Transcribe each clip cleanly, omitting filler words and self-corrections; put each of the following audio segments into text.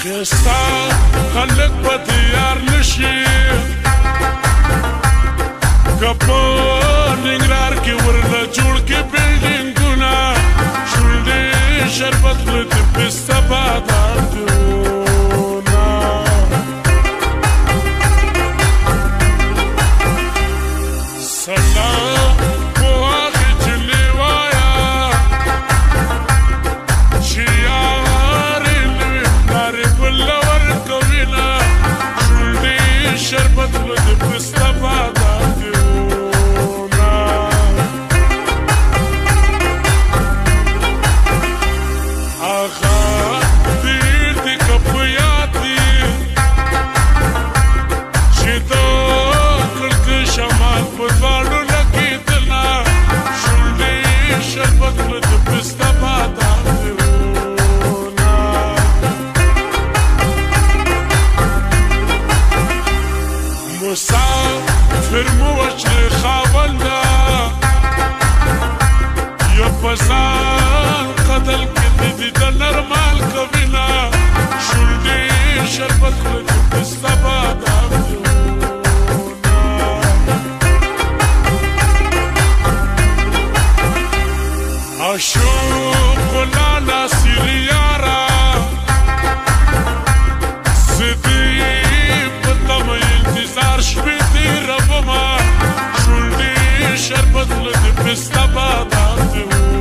چې ستا خلک به تیار نشي که په ننګرهار کې ورله جوړ کې بلډینګونه شونډې شربت له د پسته بادارونه سلام په هغې چې لیوایا چې یارې لوی نارې بله ورکوینه شونډې شربت له د پسته بادارونه مسافر مو وجه خاونده یا پسان قتل کدی دی دا نرمال کوینا شونډې شربت له د پسته بادامونه عاشق ګلا ناصر یارا انتظار شپې تېرومه شونډې شربت له د پسته بادامونه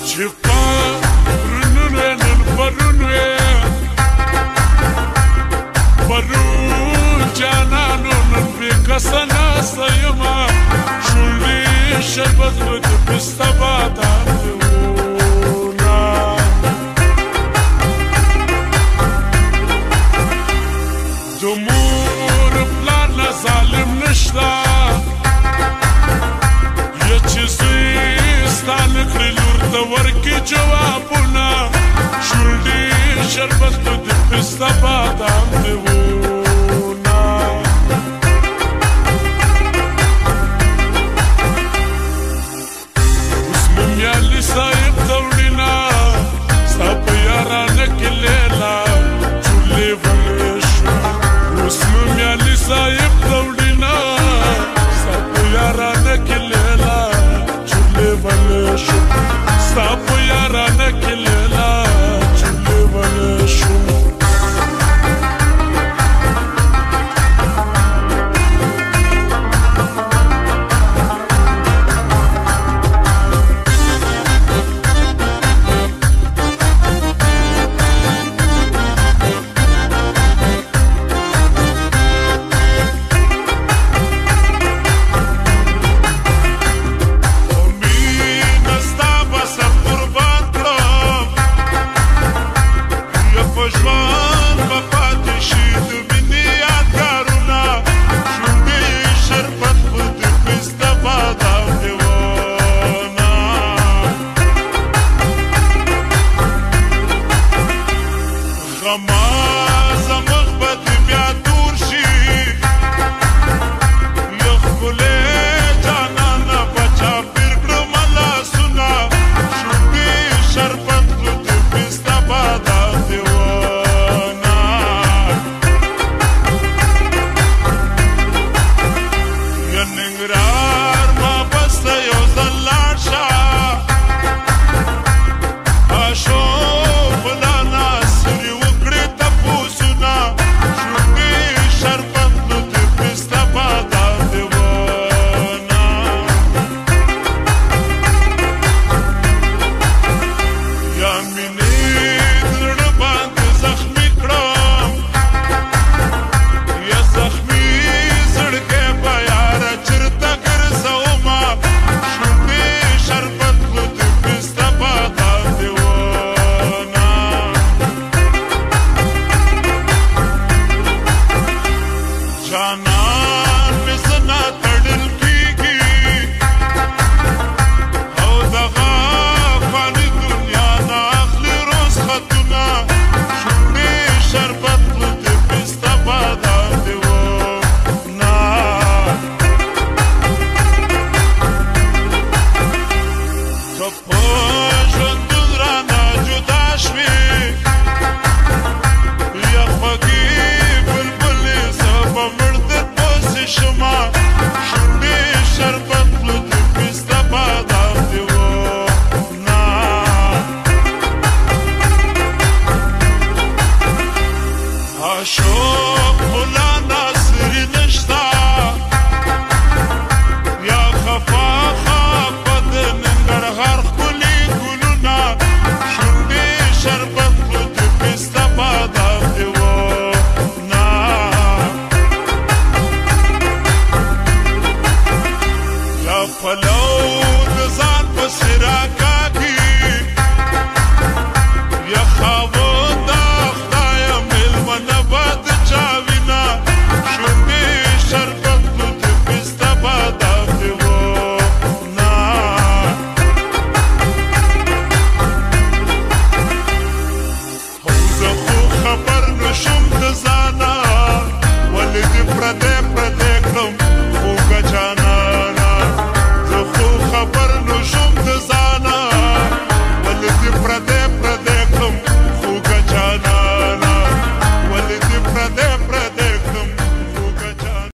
چې پرون وې نن پرون وې پرون جانانو نن بې کسه ناسته یمه شونډې شربت له د پسته بادامونه د مور پلار نه ظالم نشته یا چې زوی ستا نه کړي لور ته ورکړي جوابونه شونډې شربت له د پسته بادامونه اوس مومیالي صاحب ته وړینه ستا په یارانه کې لیلا چولې ولې مومیالي صاحب ته وړینه ستا په یارانه کې لیلا چولې ولې شو ستا په یارانه کې لیلا چولې ولې شو یو د ځان پسې راکاږي یا خاوه